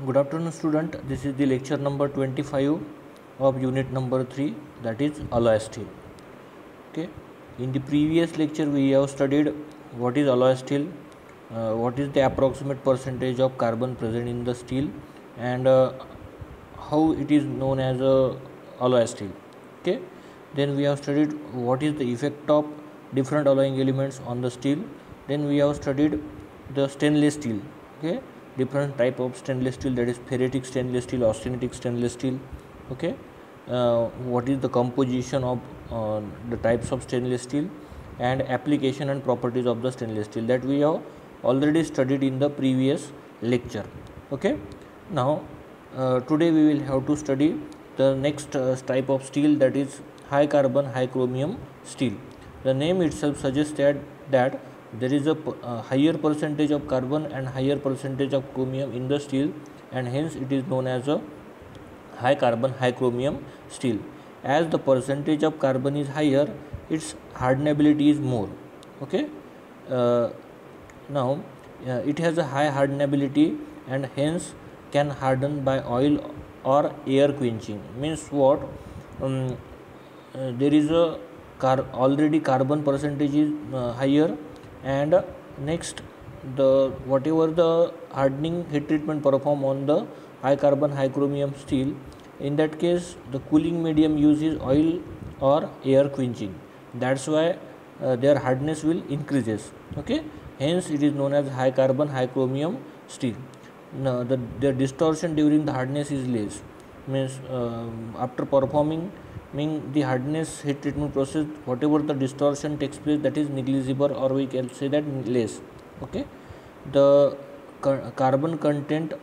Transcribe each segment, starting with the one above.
Good afternoon student, this is the lecture number 25 of unit number 3, that is alloy steel. Okay, in the previous lecture we have studied what is alloy steel, what is the approximate percentage of carbon present in the steel, and how it is known as alloy steel. Okay, then we have studied what is the effect of different alloying elements on the steel. Then we have studied the stainless steel. Okay, different type of stainless steel, that is ferritic stainless steel, austenitic stainless steel. Okay, what is the composition of the types of stainless steel, and application and properties of the stainless steel, that we have already studied in the previous lecture. Okay, now today we will have to study the next type of steel, that is high carbon high chromium steel. The name itself suggests that there is a higher percentage of carbon and higher percentage of chromium in the steel, and hence it is known as a high carbon high chromium steel. As the percentage of carbon is higher, its hardenability is more. Okay, now it has a high hardenability and hence can harden by oil or air quenching. Means what? There is a already carbon percentage is higher, and next the whatever the hardening heat treatment perform on the high carbon high chromium steel, in that case the cooling medium uses oil or air quenching. That's why their hardness will increases. Okay, hence it is known as high carbon high chromium steel. Now the distortion during the hardness is less. Means after performing the hardness heat treatment process, whatever the distortion takes place, that is negligible, or we can say that less. Okay, the carbon content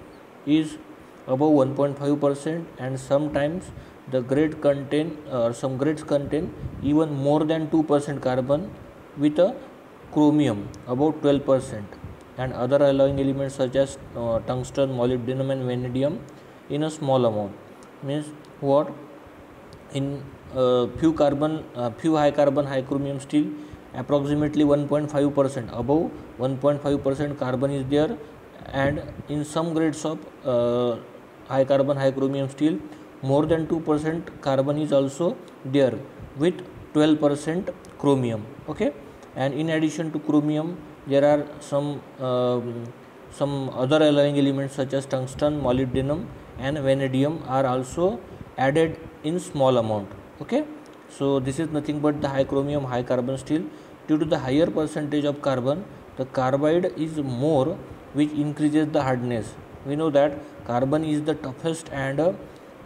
is above 1.5%, and sometimes the grade contain some grades contain even more than 2% carbon, with a chromium about 12%, and other alloying elements such as tungsten, molybdenum and vanadium in a small amount. Means what? In few high carbon high chromium steel, approximately 1.5%, above 1.5% carbon is there, and in some grades of high carbon high chromium steel, more than 2% carbon is also there, with 12% chromium. Okay, and in addition to chromium, there are some other alloying elements such as tungsten, molybdenum and vanadium are also added in small amount. Okay, so this is nothing but the high chromium high carbon steel. Due to the higher percentage of carbon, the carbide is more, which increases the hardness. We know that carbon is the toughest and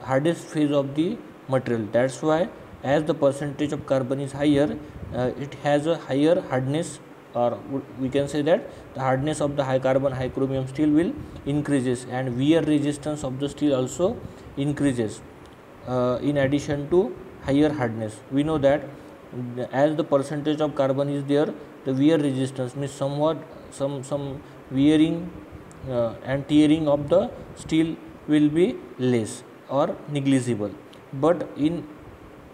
hardest phase of the material. That's why as the percentage of carbon is higher, it has a higher hardness, or we can say that the hardness of the high carbon high chromium steel will increases, and wear resistance of the steel also increases. In addition to higher hardness, we know that as the percentage of carbon is there, the wear resistance means somewhat some wearing and tearing of the steel will be less or negligible. But in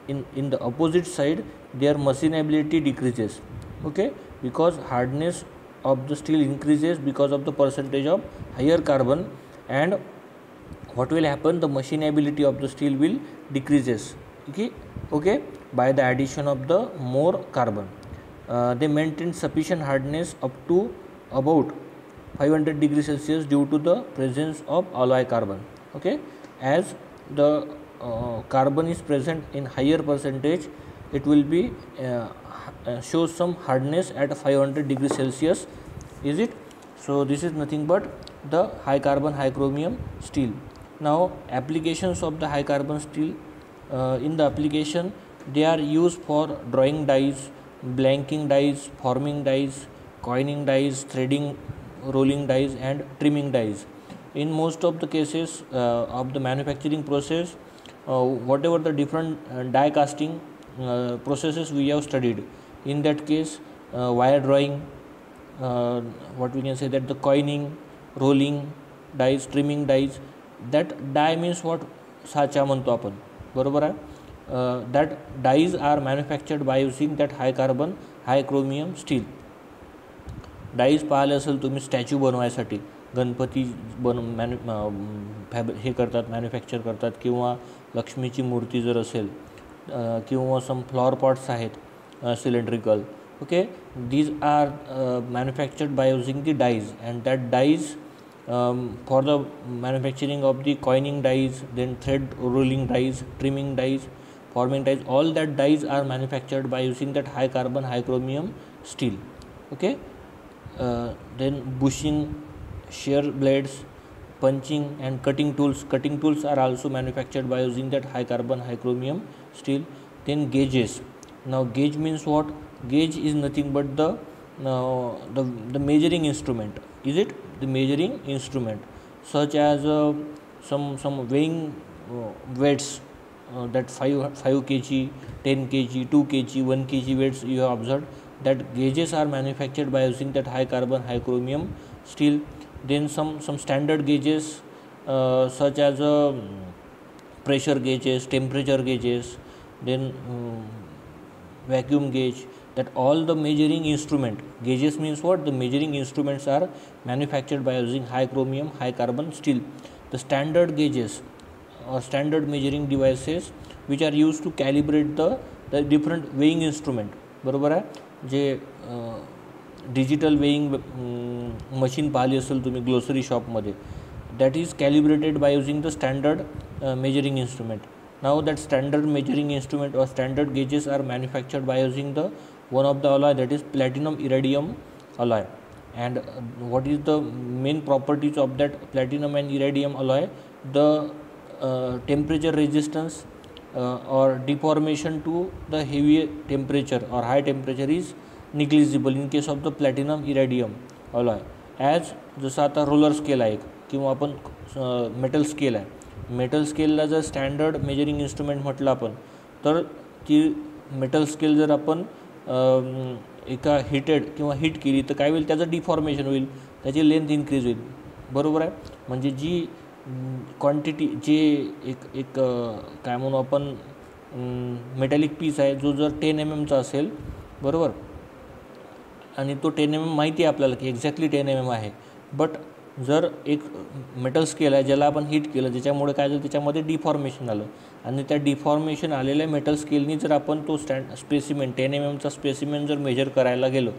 the opposite side, their machinability decreases. Okay, because hardness of the steel increases because of the percentage of higher carbon, and what will happen? The machinability of the steel will decreases. Okay, by the addition of the more carbon. They maintain sufficient hardness up to about 500 degrees Celsius due to the presence of alloy carbon. Okay, as the carbon is present in higher percentage, it will be shows some hardness at 500 degrees Celsius. Is it? So this is nothing but the high carbon high chromium steel. Now applications of the high carbon steel, in the application they are used for drawing dies, blanking dies, forming dies, coining dies, threading, rolling dies and trimming dies. In most of the cases of the manufacturing process, whatever the different die casting processes we have studied, in that case wire drawing, what we can say that the coining, rolling dies, trimming dies, that die means what? साचा म्हणतो आपण, बरोबर आहे. that dies are manufactured by using that high carbon high chromium steel. Dies पाहिले असेल तुम्ही statue बनवायसाठी, Ganpati हे करतात, manufacture करतात, किंवा लक्ष्मीची मूर्ती जर असेल किंवा सम फ्लॉवर पॉट्स आहेत cylindrical. Okay, these are manufactured by using the dies, and that dies for the manufacturing of the coining dies, then thread rolling dies, trimming dies, forming dies, all that dies are manufactured by using that high carbon high chromium steel. Okay, then bushing, shear blades, punching and cutting tools are also manufactured by using that high carbon high chromium steel. Then gauges. Now gauge means what? Gauge is nothing but the measuring instrument. Is it the measuring instrument, such as some weighing weights, that 5 kg, 10 kg, 2 kg, 1 kg weights you have observed, that gauges are manufactured by using that high carbon high chromium steel. Then some standard gauges, such as pressure gauges, temperature gauges, then vacuum gauge, that all the measuring instrument, gauges means what? The measuring instruments are manufactured by using high chromium high carbon steel. The standard gauges or standard measuring devices which are used to calibrate the different weighing instrument, बरोबर आहे. जे digital weighing machine पाहिली असेल तुम्ही glossary शॉपमध्ये, that is calibrated by using the standard measuring instrument. Now that standard measuring instrument or standard gauges are manufactured by using the one of the alloy, that is platinum iridium alloy. And what is the main properties of that platinum and iridium alloy? The temperature resistance or deformation to the heavy temperature or high temperature is negligible in case of the platinum iridium alloy. As जसं आता roller scale आहे किंवा आपण metal scale आहे, metal स्केलला जर standard measuring instrument म्हटलं आपण, तर ती मेटल स्केल जर आपण एका हिटेड किंवा हीट केली तर काय होईल? त्याचं डिफॉर्मेशन होईल, त्याची लेंथ इन्क्रीज होईल, बरोबर आहे. म्हणजे जी क्वांटिटी, जे एक काय म्हणू आपण मेटॅलिक पीस आहे, जो जर 10 mm चा असेल, बरोबर, आणि तो 10 mm माहिती आहे आपल्याला की एक्झॅक्टली 10 mm आहे, बट जर एक मेटल स्केल आहे ज्याला आपण हीट केलं, ज्याच्यामुळे काय झालं? त्याच्यामध्ये डिफॉर्मेशन आलं, आणि त्या डिफॉर्मेशन आलेल्या मेटल स्केलनी जर आपण तो स्पेसिमेन 10 mm चा स्पेसिमेन जर मेजर करायला गेलो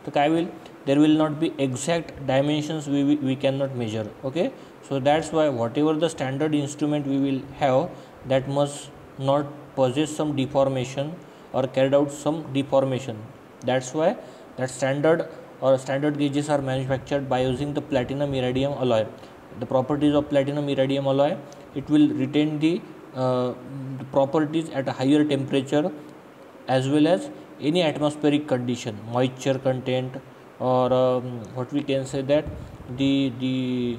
तर काय होईल? There will not be exact dimensions, we can not measure. Okay, so that's why whatever the standard instrument we will have, that must not possess some deformation or carried out some deformation. That's why that standard gauges are manufactured by using the platinum iridium alloy. The properties of platinum iridium alloy, it will retain the properties at a higher temperature, as well as any atmospheric condition, moisture content, or what we can say that the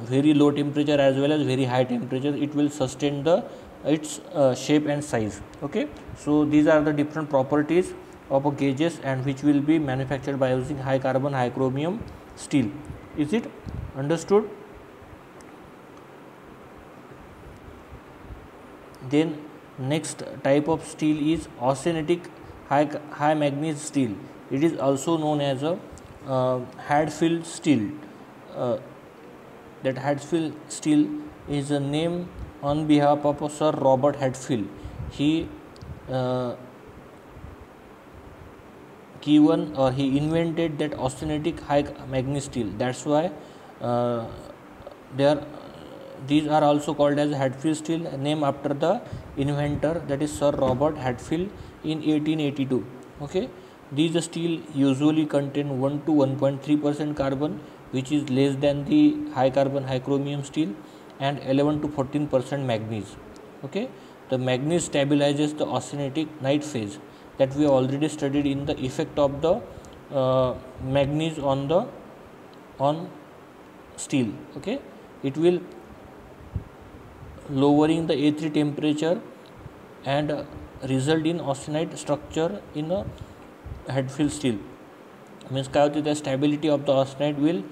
very low temperature as well as very high temperature, it will sustain its shape and size. Okay, so these are the different properties of a gauges, and which will be manufactured by using high carbon high chromium steel. Is it understood? Then next type of steel is austenitic high manganese steel. It is also known as a Hadfield steel. That Hadfield steel is a name on behalf of Sir Robert Hadfield. He invented that austenitic high manganese steel. That's why these are also called as Hadfield steel, named after the inventor, that is Sir Robert Hadfield, in 1882. Okay, these steel usually contain 1 to 1.3% carbon, which is less than the high carbon high chromium steel, and 11 to 14% manganese. Okay, the manganese stabilizes the austenitic night phase, that we already studied in the effect of the manganese on steel. Okay, it will lowering the A3 temperature and result in austenite structure in a Hadfield steel. Means काय होते? the stability of the austenite will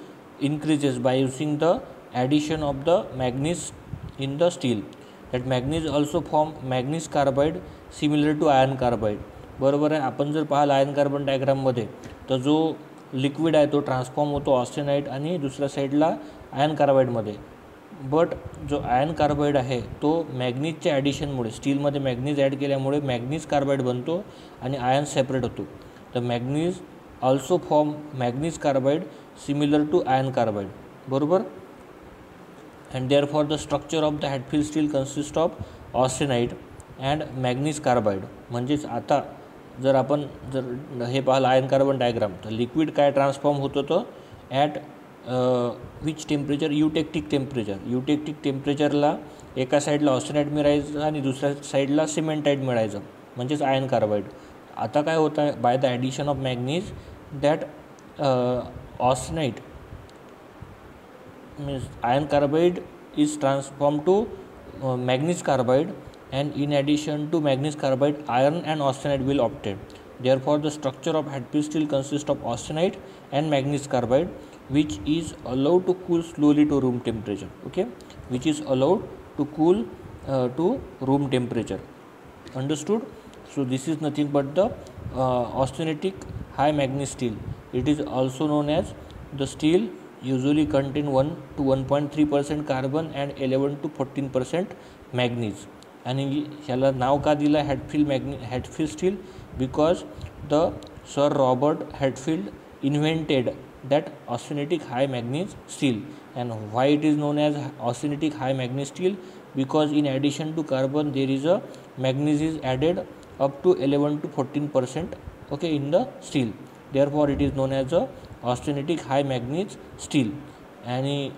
increases by using the addition of the manganese in the steel. That manganese also form manganese carbide similar to iron carbide. बरोबर आहे. आपण जर पाहाल iron carbon डायग्राममध्ये, तर जो liquid आहे तो ट्रान्सफॉर्म होतो ऑस्टेनाइट आणि दुसऱ्या साईडला आयर्न कार्बाईडमध्ये. बट जो आयर्न कार्बाईड आहे तो मॅग्नीजच्या ॲडिशनमुळे, स्टीलमध्ये मॅग्नीज ॲड केल्यामुळे मॅग्नीज कार्बाईड बनतो आणि आयर्न सेपरेट होतो. तर manganese also form manganese carbide similar to iron carbide, बरोबर. And therefore the structure of the Hatfield steel consist of austenite and manganese carbide. म्हणजेच आता जर आपण जर हे पाहिलं आयर्न कार्बन डायग्राम, तर लिक्विड काय ट्रान्सफॉर्म होतं तर ॲट विच टेम्परेचर, युटेक्टिक टेम्परेचर. युटेक्टिक टेम्परेचरला एका साईडला ऑस्टेनाइट मिळायचं आणि दुसऱ्या साईडला सिमेंटाईट मिळायचं, म्हणजेच आयर्न कार्बाईड. आता काय होतं आहे, by the addition of manganese that austenite means iron carbide is transformed to manganese carbide, and in addition to manganese carbide iron and austenite will obtain. Therefore the structure of Hatfield steel consists of austenite and manganese carbide, which is allowed to cool slowly to room temperature. Okay, which is allowed to cool to room temperature. Understood? So this is nothing but the austenitic high manganese steel. It is also known as the steel usually contain 1 to 1.3% carbon and 11 to 14% manganese. आणि ह्याला नाव का दिलं Hatfield steel? Because the sir Robert Hatfield invented that austenitic high manganese steel. And why it is known as austenitic high manganese steel? Because in addition to carbon there is a manganese is added up to 11 to 14%, okay, in the steel. Therefore it is known as a austenitic high manganese steel. आणि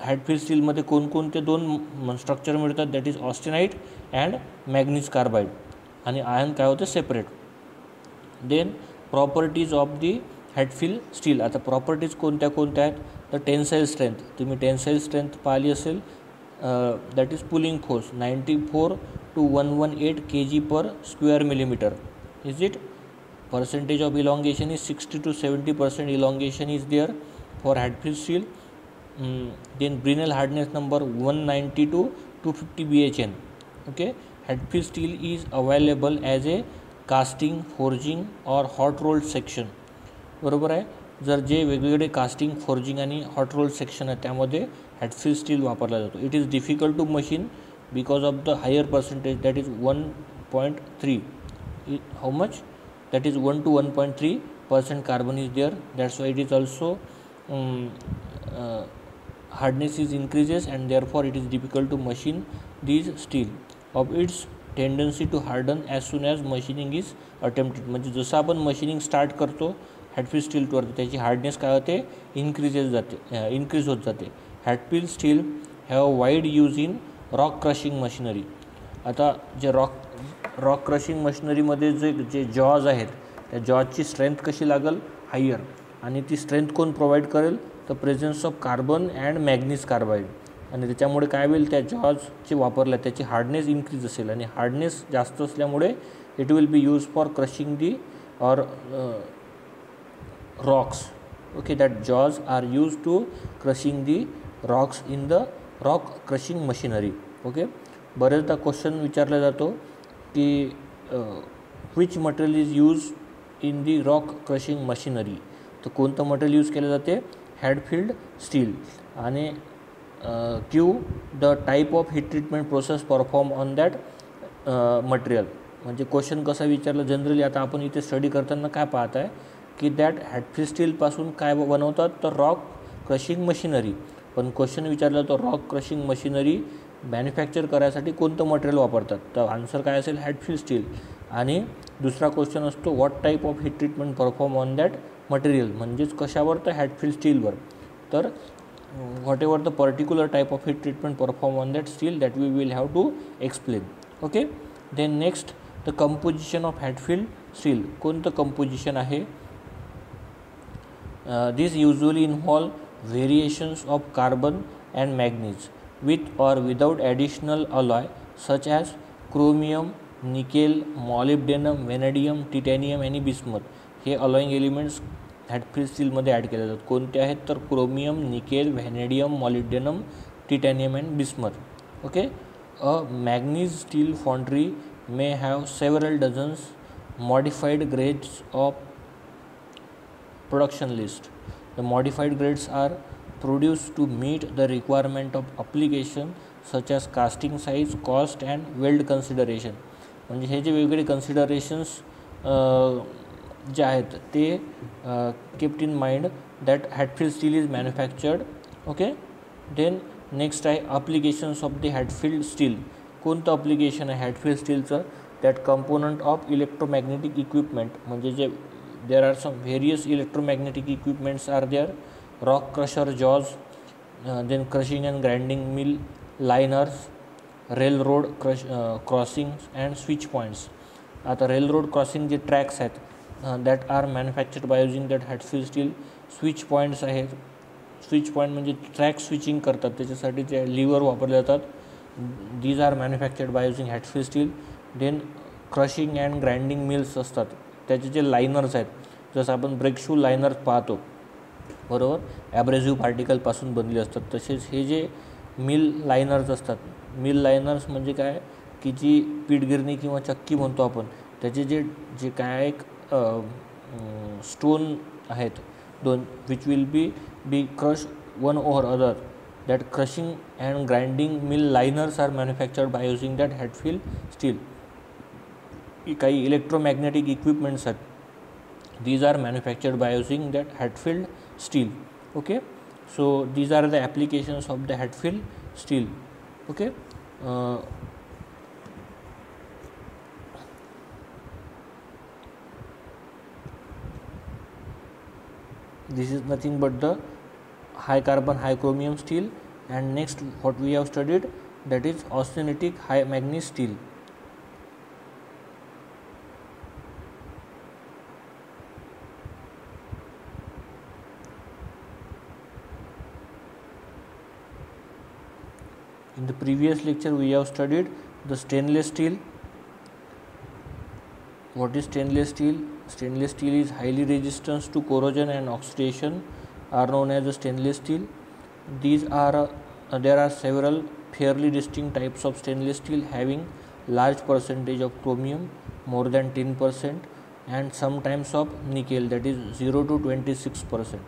हॅटफिल्ड स्टीलमध्ये कोणकोणते दोन structure मिळतात, that is austenite and manganese carbide, आणि iron काय होतं separate. Then properties of the Hatfield steel. आता properties कोणत्या कोणत्या आहेत, तर टेन्साईल स्ट्रेंथ. तुम्ही टेन्साईल स्ट्रेंथ पाहिली असेल, that is pulling force 94 to 118 kg per square millimeter. Is it? Percentage of elongation is 60 to 70% elongation is there for Hatfield steel. Then Brinell hardness number 190 to 250 BHN. Okay, Hatfield steel is available as a casting, forging or hot rolled section. बरोबर आहे. जर जे वेगवेगळे casting, forging आणि hot roll section आहे त्यामध्ये Hadfield steel वापरला जातो. It is difficult to machine because of the higher percentage, that is 1.3. How much? That is 1 to 1.3% carbon is there. That's why it is also hardness is increases and therefore it is difficult to machine these steel of its tendency to harden as soon as machining is attempted. म्हणजे जसं आपण machining start करतो हॅटफिल्ड स्टीलवर त्याची hardness काय होते, increase होत जाते. Hatfield steel have wide use in rock crushing machinery. आता जे रॉक क्रशिंग मशिनरीमध्ये जे जॉज आहेत त्या जॉजची स्ट्रेंथ कशी लागेल, हायर. आणि ती स्ट्रेंथ कोण प्रोव्हाइड करेल, तर presence of carbon and manganese carbide. आणि त्याच्यामुळे काय होईल, त्या जॉजचे वापरल्या त्याची हार्डनेस इन्क्रीज असेल, आणि हार्डनेस जास्त असल्यामुळे it will be use for crushing the or rocks. Okay, that jaws are used to crushing the rocks in the rock crushing machinery. Okay, बरेचदा क्वेश्चन विचारला जातो की which material is used in the rock crushing machinery. तर कोणतं material use केलं जाते, Hatfield steel. आणि Q the type of heat treatment process perform on that material. म्हणजे क्वेश्चन कसा विचारला जनरली, आता आपण इथे स्टडी करताना काय पाहत आहे की दॅट हॅटफिल्ड स्टीलपासून काय बनवतात, तर रॉक क्रशिंग मशिनरी. पण क्वेश्चन विचारला तर रॉक क्रशिंग मशिनरी मॅन्युफॅक्चर करायसाठी कोणतं मटेरियल वापरतात, तर आन्सर काय असेल, हॅटफिल्ड स्टील. आणि दुसरा क्वेश्चन असतो what type of heat treatment perform on that material, म्हणजेच कशावर, तर हॅटफिल्ड स्टीलवर. तर whatever the particular type of heat treatment perform on that steel that we will have to explain. Okay, then next the composition of Hatfield steel. कोणतं composition आहे, these usually involve variations of carbon and manganese with or without additional alloy such as chromium, nickel, molybdenum, vanadium, titanium आणि bismuth. हे alloying elements Hatfield स्टीलमध्ये add केले जातात. कोणते आहेत, तर chromium, nickel, vanadium, molybdenum, titanium and bismuth. Okay, a manganese steel foundry may have several dozens modified grades of production list. The modified grades are produced to meet the requirement of application such as casting size, cost and weld consideration. म्हणजे हे जे वेगवेगळे considerations जे आहेत ते kept in mind that Hatfield steel is manufactured. Okay, then next आहे applications of the Hatfield steel. कोणतं application आहे Hatfield स्टीलचं? That component of electromagnetic equipment, म्हणजे जे there are some various electromagnetic equipments are there. Rock crusher jaws, then crushing and grinding mill, liners, railroad crossings and switch points. आता railroad crossing जे tracks आहेत that are manufactured by using that Hatfield steel. Switch points आहेत, switch point म्हणजे track switching करतात त्याच्यासाठी ते liver वापरले जातात. these are manufactured by using Hatfield steel. then crushing and grinding mills असतात, त्याचे जे लायनर्स आहेत जसं आपण ब्रेक शू लायनर्स पाहतो बरोबर, ॲब्रेझिव्ह पार्टिकलपासून बनले असतात, तसेच हे जे मिल लायनर्स असतात. मिल लायनर्स म्हणजे काय की जी पीठगिरणी किंवा चक्की म्हणतो आपण, त्याचे जे जे काय एक स्टोन आहेत दोन which will be crush one over other. that crushing and grinding mill liners are manufactured by using that Hatfield steel. काही electromagnetic equipments आहेत, these are manufactured by using that Hatfield steel. Okay, so these are the applications of the Hatfield steel. Okay, this is nothing but the high carbon high chromium steel. And next what we have studied, that is austenitic high manganese steel. In the previous lecture we have studied the stainless steel. What is stainless steel? Stainless steel is highly resistant to corrosion and oxidation, are known as the stainless steel. These are there are several fairly distinct types of stainless steel having large percentage of chromium, more than 10%, and sometimes of nickel, that is 0 to 26%.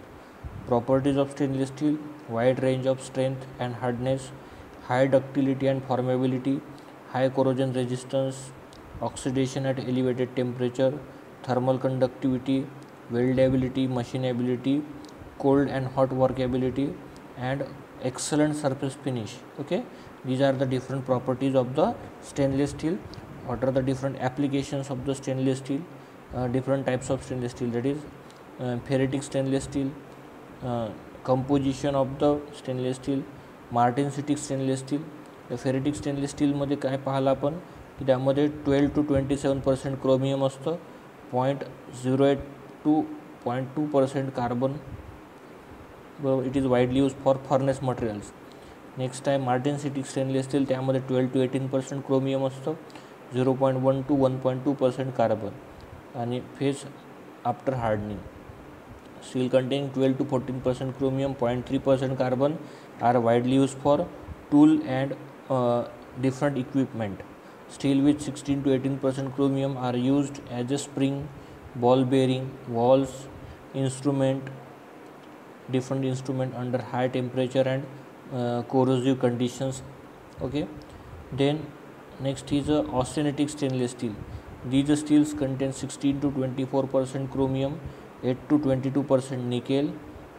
Properties of stainless steel: wide range of strength and hardness, high ductility and formability, high corrosion resistance, oxidation at elevated temperature, thermal conductivity, weldability, machinability, cold and hot workability, and excellent surface finish. Okay, these are the different properties of the stainless steel. What are the different applications of the stainless steel? Different types of stainless steel, that is ferritic stainless steel, composition of the stainless steel, martensitic stainless steel. Ferritic stainless स्टीलमध्ये काय पाहिलं आपण की त्यामध्ये 12 to 27% chromium असतं, 0.08 to 0.2% carbon. It is widely use for furnace materials. Next आहे मार्टेन्सिटिक stainless steel, त्यामध्ये 12 to 18% chromium असतं, 0.1 to 1.2% कार्बन. आणि phase after hardening, steel containing 12 to 14% chromium, 0.3% carbon, are widely used for tool and different equipment. Steel with 16 to 18% chromium are used as a spring, ball bearing, valves, different instrument under high temperature and corrosive conditions. Okay, then next is austenitic stainless steel. These steels contain 16 to 24% chromium, 8 to 22% nickel,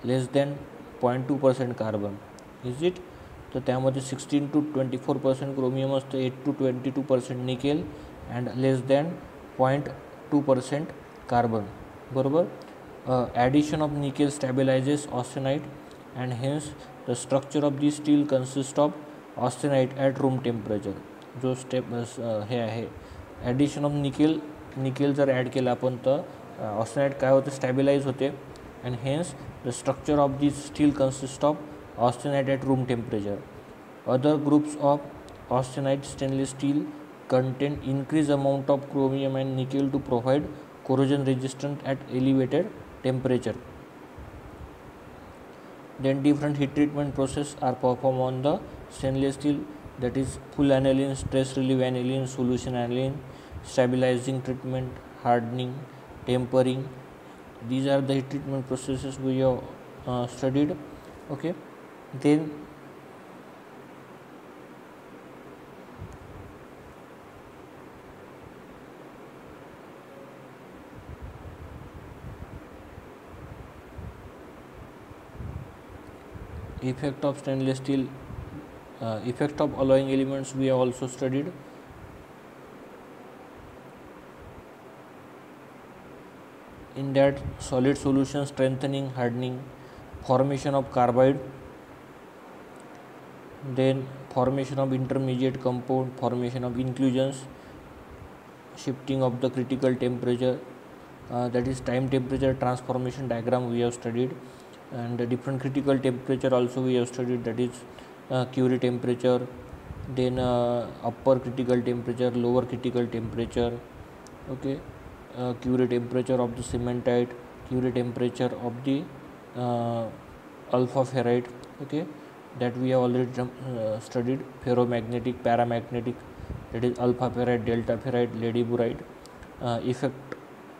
less than 0.2% carbon. Is it? तर त्यामध्ये 16 to 24% chromium असतं, 8 to 22% nickel and less than 0.2% carbon. बरोबर. Addition of nickel stabilises austenite and hence the structure of the steel consist of austenite at room temperature. जो हे आहे addition of nickel जर add केलं आपण तर ऑस्टेनाइट काय होतं, स्टॅबिलाइज होते. And hence the structure of this steel consist of austenite at room temperature. Other groups of austenite stainless steel contain increased amount of chromium and nickel to provide corrosion resistance at elevated temperature. Then different heat treatment process are performed on the stainless steel, that is full aniline, stress relief aniline, solution aniline, stabilizing treatment, hardening, tempering, These are the heat treatment processes we have studied. Okay, then effect of stainless steel, effect of alloying elements we have also studied. In that, solid solution strengthening, hardening, formation of carbide, then formation of intermediate compound, formation of inclusions, shifting of the critical temperature, that is time temperature transformation diagram we have studied, and the different critical temperature also we have studied, that is Curie temperature, then upper critical temperature, lower critical temperature. Okay, Curie temperature of the cementite, Curie temperature of the alpha ferrite. Okay, that we have already studied. Ferromagnetic, paramagnetic, that is alpha ferrite, delta ferrite, ladyburite. Effect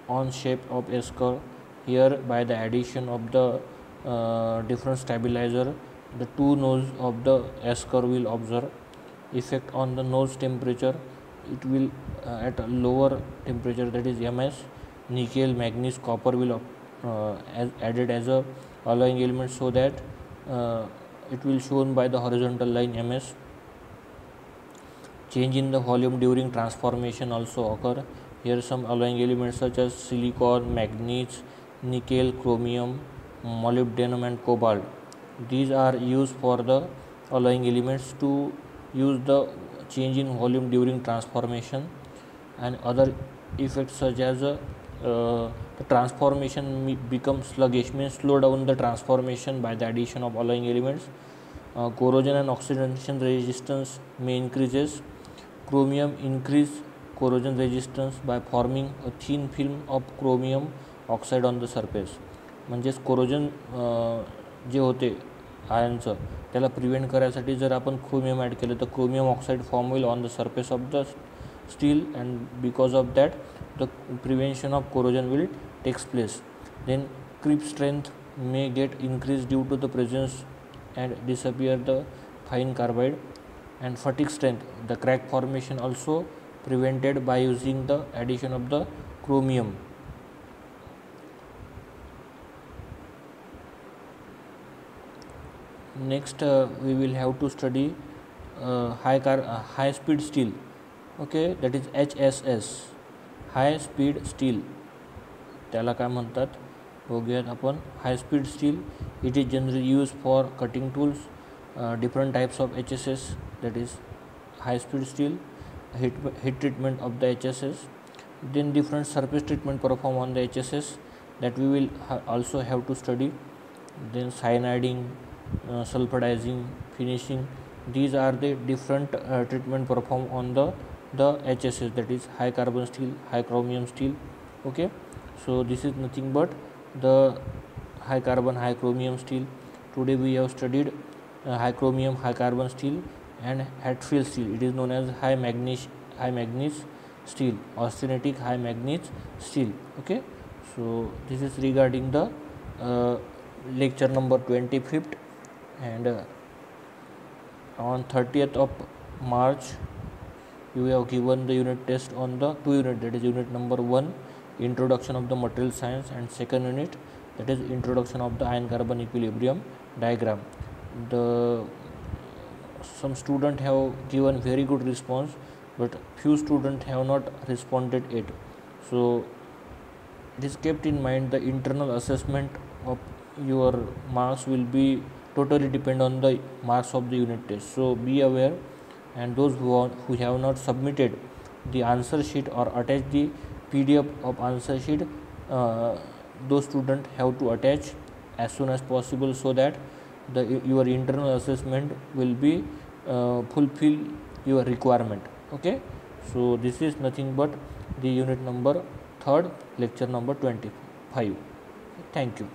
on shape of S curve. Here, by the addition of the different stabilizer, the two nodes of the S curve will observe. Effect on the nose temperature, it will at a lower temperature, that is MS, nickel, manganese, copper will added as a alloying element, so that it will shown by the horizontal line MS. Change in the volume during transformation also occur. Here some alloying elements such as silicon, manganese, nickel, chromium, molybdenum and cobalt. These are used for the alloying elements to use the change in volume during transformation. And other effects such as the transformation becomes sluggish, means slow down the transformation by the addition of alloying elements. Corrosion and oxidation resistance may increases. Chromium increase corrosion resistance by forming a thin film of chromium oxide on the surface. म्हणजेच corrosion जे होते आयनचं त्याला prevent करायसाठी जर आपण chromium add केलं तर chromium oxide form होईल on the surface of the steel, and because of that the prevention of corrosion will takes place. Then creep strength may get increased due to the presence and disappear the fine carbide. And fatigue strength, the crack formation also prevented by using the addition of the chromium. Next we will have to study high speed steel. Okay, that is HSS, high speed steel. त्याला काय म्हणतात बघूयात आपण. High speed steel, it is generally use for cutting tools. different types of HSS, that is high speed steel, heat treatment of the HSS, then different surface treatment performed on the HSS that we will also have to study, then cyaniding, sulfidizing, finishing. These are the different treatment performed on the HSS, that is high carbon steel, high chromium steel. Okay, so this is nothing but the high carbon, high chromium steel. Today we have studied high chromium, high carbon steel and Hatfield steel. It is known as high manganese steel, austenitic high manganese steel. Okay, so this is regarding the lecture number 25th, and on 30th of March you have given the unit test on the 2 unit, that is unit number 1, introduction of the material science, and second unit, that is introduction of the iron carbon equilibrium diagram. Some students have given very good response, but few students have not responded yet. So it is kept in mind the internal assessment of your marks will be totally depend on the marks of the unit test. So be aware, and those who have not submitted the answer sheet or attach the PDF of answer sheet, those students have to attach as soon as possible, so that your internal assessment will be fulfill your requirement. Okay, so this is nothing but the unit number 3rd, lecture number 25. Thank you.